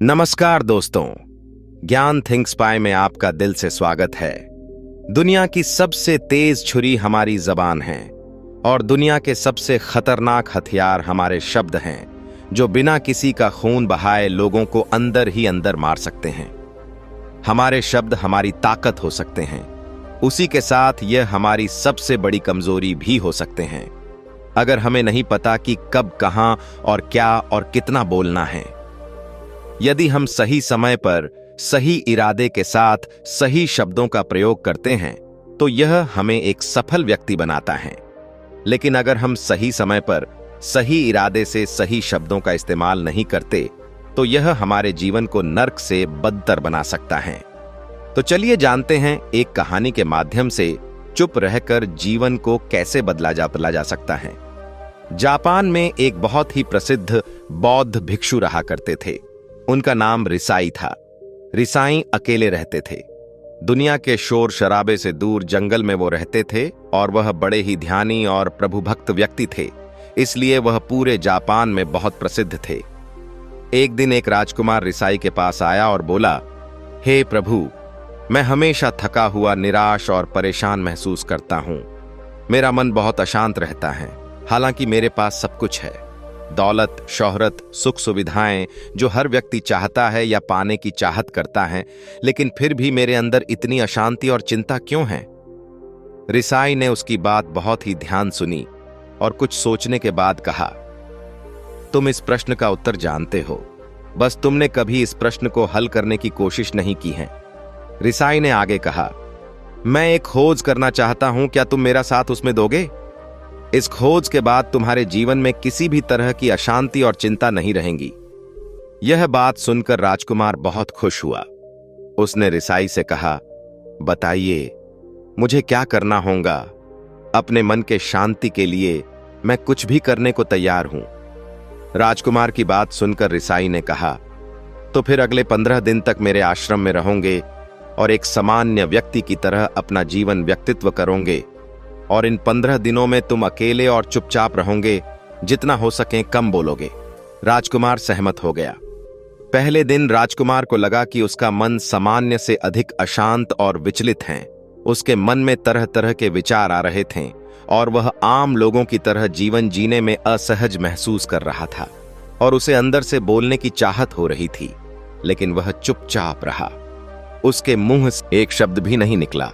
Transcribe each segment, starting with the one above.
नमस्कार दोस्तों, ज्ञान थिंक्स पाई में आपका दिल से स्वागत है। दुनिया की सबसे तेज छुरी हमारी जबान है और दुनिया के सबसे खतरनाक हथियार हमारे शब्द हैं, जो बिना किसी का खून बहाए लोगों को अंदर ही अंदर मार सकते हैं। हमारे शब्द हमारी ताकत हो सकते हैं, उसी के साथ यह हमारी सबसे बड़ी कमजोरी भी हो सकते हैं, अगर हमें नहीं पता कि कब, कहां और क्या और कितना बोलना है। यदि हम सही समय पर सही इरादे के साथ सही शब्दों का प्रयोग करते हैं तो यह हमें एक सफल व्यक्ति बनाता है। लेकिन अगर हम सही समय पर सही इरादे से सही शब्दों का इस्तेमाल नहीं करते तो यह हमारे जीवन को नर्क से बदतर बना सकता है। तो चलिए जानते हैं एक कहानी के माध्यम से चुप रहकर जीवन को कैसे बदला जा सकता है। जापान में एक बहुत ही प्रसिद्ध बौद्ध भिक्षु रहा करते थे। उनका नाम रिसाई था। रिसाई अकेले रहते थे। दुनिया के शोर शराबे से दूर जंगल में वो रहते थे और वह बड़े ही ध्यानी और प्रभुभक्त व्यक्ति थे, इसलिए वह पूरे जापान में बहुत प्रसिद्ध थे। एक दिन एक राजकुमार रिसाई के पास आया और बोला, हे प्रभु, मैं हमेशा थका हुआ, निराश और परेशान महसूस करता हूं। मेरा मन बहुत अशांत रहता है। हालांकि मेरे पास सब कुछ है, दौलत, शोहरत, सुख सुविधाएं जो हर व्यक्ति चाहता है या पाने की चाहत करता है, लेकिन फिर भी मेरे अंदर इतनी अशांति और चिंता क्यों है? रिसाई ने उसकी बात बहुत ही ध्यान सुनी और कुछ सोचने के बाद कहा, तुम इस प्रश्न का उत्तर जानते हो, बस तुमने कभी इस प्रश्न को हल करने की कोशिश नहीं की है। रिसाई ने आगे कहा, मैं एक खोज करना चाहता हूं, क्या तुम मेरा साथ उसमें दोगे? इस खोज के बाद तुम्हारे जीवन में किसी भी तरह की अशांति और चिंता नहीं रहेंगी। यह बात सुनकर राजकुमार बहुत खुश हुआ। उसने रिसाई से कहा, बताइए, मुझे क्या करना होगा? अपने मन के शांति के लिए मैं कुछ भी करने को तैयार हूं। राजकुमार की बात सुनकर रिसाई ने कहा, तो फिर अगले 15 दिन तक मेरे आश्रम में रहोगे और एक सामान्य व्यक्ति की तरह अपना जीवन व्यक्तित्व करोगे, और इन 15 दिनों में तुम अकेले और चुपचाप रहोगे, जितना हो सके कम बोलोगे। राजकुमार सहमत हो गया। पहले दिन राजकुमार को लगा कि उसका मन सामान्य से अधिक अशांत और विचलित है। उसके मन में तरह तरह के विचार आ रहे थे और वह आम लोगों की तरह जीवन जीने में असहज महसूस कर रहा था और उसे अंदर से बोलने की चाहत हो रही थी, लेकिन वह चुपचाप रहा। उसके मुंह से एक शब्द भी नहीं निकला।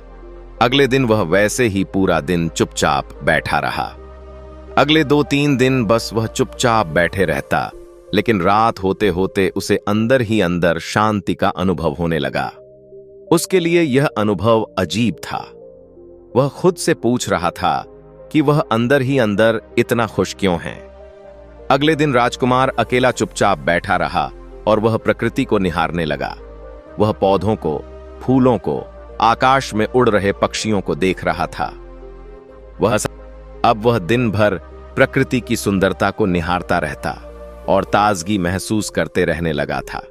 अगले दिन वह वैसे ही पूरा दिन चुपचाप बैठा रहा। अगले 2-3 दिन बस वह चुपचाप बैठे रहता, लेकिन रात होते होते उसे अंदर ही अंदर शांति का अनुभव होने लगा। उसके लिए यह अनुभव अजीब था। वह खुद से पूछ रहा था कि वह अंदर ही अंदर इतना खुश क्यों है। अगले दिन राजकुमार अकेला चुपचाप बैठा रहा और वह प्रकृति को निहारने लगा। वह पौधों को, फूलों को, आकाश में उड़ रहे पक्षियों को देख रहा था। अब वह दिन भर प्रकृति की सुंदरता को निहारता रहता और ताजगी महसूस करते रहने लगा था।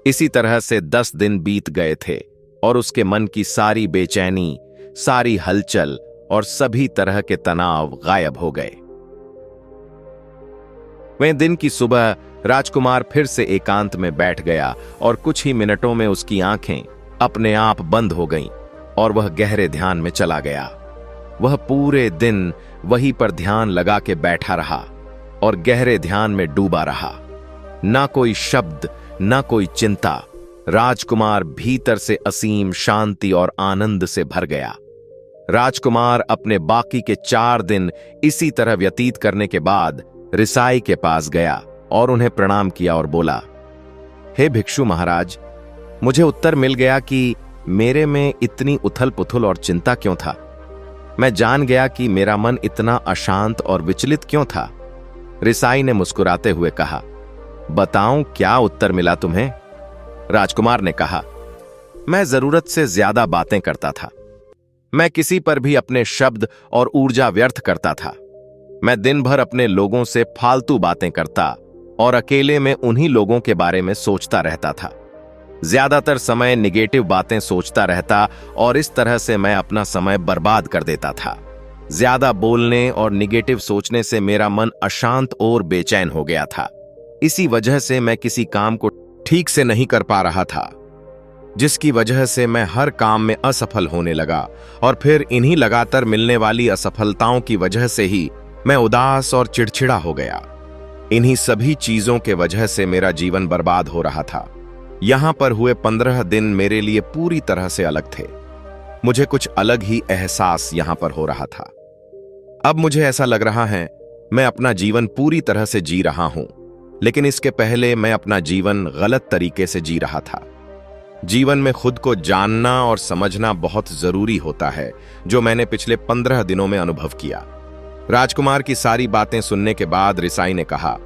इसी तरह से 10 दिन बीत गए थे और उसके मन की सारी बेचैनी, सारी हलचल और सभी तरह के तनाव गायब हो गए। वह दिन की सुबह राजकुमार फिर से एकांत में बैठ गया और कुछ ही मिनटों में उसकी आंखें अपने आप बंद हो गईं और वह गहरे ध्यान में चला गया। वह पूरे दिन वहीं पर ध्यान लगा के बैठा रहा और गहरे ध्यान में डूबा रहा। ना कोई शब्द, ना कोई चिंता। राजकुमार भीतर से असीम शांति और आनंद से भर गया। राजकुमार अपने बाकी के 4 दिन इसी तरह व्यतीत करने के बाद रिसाई के पास गया और उन्हें प्रणाम किया और बोला, हे भिक्षु महाराज, मुझे उत्तर मिल गया कि मेरे में इतनी उथल पुथल और चिंता क्यों था। मैं जान गया कि मेरा मन इतना अशांत और विचलित क्यों था। रिसाई ने मुस्कुराते हुए कहा, बताऊं क्या उत्तर मिला तुम्हें? राजकुमार ने कहा, मैं जरूरत से ज्यादा बातें करता था। मैं किसी पर भी अपने शब्द और ऊर्जा व्यर्थ करता था। मैं दिन भर अपने लोगों से फालतू बातें करता और अकेले में उन्हीं लोगों के बारे में सोचता रहता था। ज्यादातर समय निगेटिव बातें सोचता रहता और इस तरह से मैं अपना समय बर्बाद कर देता था। ज्यादा बोलने और निगेटिव सोचने से मेरा मन अशांत और बेचैन हो गया था। इसी वजह से मैं किसी काम को ठीक से नहीं कर पा रहा था, जिसकी वजह से मैं हर काम में असफल होने लगा और फिर इन्हीं लगातार मिलने वाली असफलताओं की वजह से ही मैं उदास और चिड़चिड़ा हो गया। इन्हीं सभी चीजों के वजह से मेरा जीवन बर्बाद हो रहा था। यहां पर हुए 15 दिन मेरे लिए पूरी तरह से अलग थे। मुझे कुछ अलग ही एहसास यहां पर हो रहा था। अब मुझे ऐसा लग रहा है मैं अपना जीवन पूरी तरह से जी रहा हूं, लेकिन इसके पहले मैं अपना जीवन गलत तरीके से जी रहा था। जीवन में खुद को जानना और समझना बहुत जरूरी होता है, जो मैंने पिछले 15 दिनों में अनुभव किया। राजकुमार की सारी बातें सुनने के बाद रिसाई ने कहा,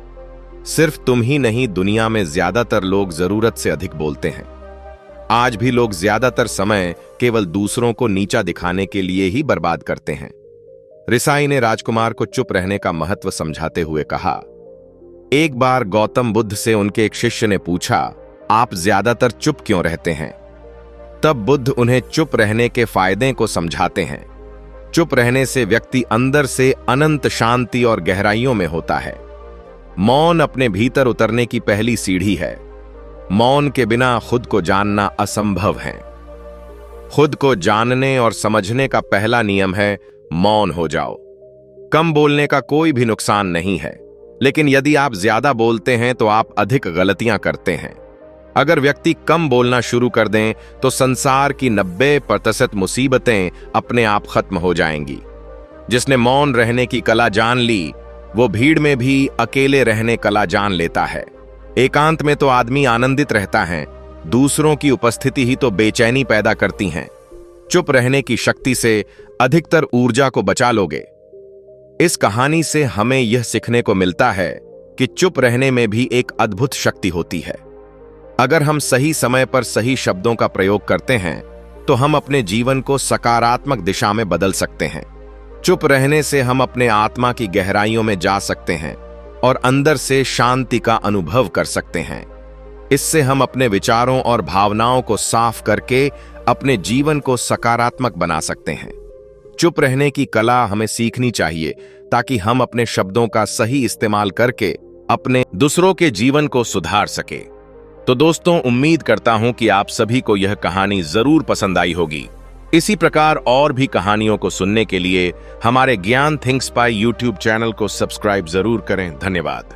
सिर्फ तुम ही नहीं, दुनिया में ज्यादातर लोग जरूरत से अधिक बोलते हैं। आज भी लोग ज्यादातर समय केवल दूसरों को नीचा दिखाने के लिए ही बर्बाद करते हैं। रिसाई ने राजकुमार को चुप रहने का महत्व समझाते हुए कहा, एक बार गौतम बुद्ध से उनके एक शिष्य ने पूछा, आप ज्यादातर चुप क्यों रहते हैं? तब बुद्ध उन्हें चुप रहने के फायदे को समझाते हैं। चुप रहने से व्यक्ति अंदर से अनंत शांति और गहराइयों में होता है। मौन अपने भीतर उतरने की पहली सीढ़ी है। मौन के बिना खुद को जानना असंभव है। खुद को जानने और समझने का पहला नियम है मौन हो जाओ। कम बोलने का कोई भी नुकसान नहीं है, लेकिन यदि आप ज्यादा बोलते हैं तो आप अधिक गलतियां करते हैं। अगर व्यक्ति कम बोलना शुरू कर दें तो संसार की 90% मुसीबतें अपने आप खत्म हो जाएंगी। जिसने मौन रहने की कला जान ली, वो भीड़ में भी अकेले रहने कला जान लेता है। एकांत में तो आदमी आनंदित रहता है, दूसरों की उपस्थिति ही तो बेचैनी पैदा करती हैं। चुप रहने की शक्ति से अधिकतर ऊर्जा को बचा लोगे। इस कहानी से हमें यह सीखने को मिलता है कि चुप रहने में भी एक अद्भुत शक्ति होती है। अगर हम सही समय पर सही शब्दों का प्रयोग करते हैं तो हम अपने जीवन को सकारात्मक दिशा में बदल सकते हैं। चुप रहने से हम अपने आत्मा की गहराइयों में जा सकते हैं और अंदर से शांति का अनुभव कर सकते हैं। इससे हम अपने विचारों और भावनाओं को साफ करके अपने जीवन को सकारात्मक बना सकते हैं। चुप रहने की कला हमें सीखनी चाहिए ताकि हम अपने शब्दों का सही इस्तेमाल करके अपने दूसरों के जीवन को सुधार सके। तो दोस्तों, उम्मीद करता हूं कि आप सभी को यह कहानी जरूर पसंद आई होगी। इसी प्रकार और भी कहानियों को सुनने के लिए हमारे ज्ञान थिंक्स बाय यूट्यूब चैनल को सब्सक्राइब जरूर करें। धन्यवाद।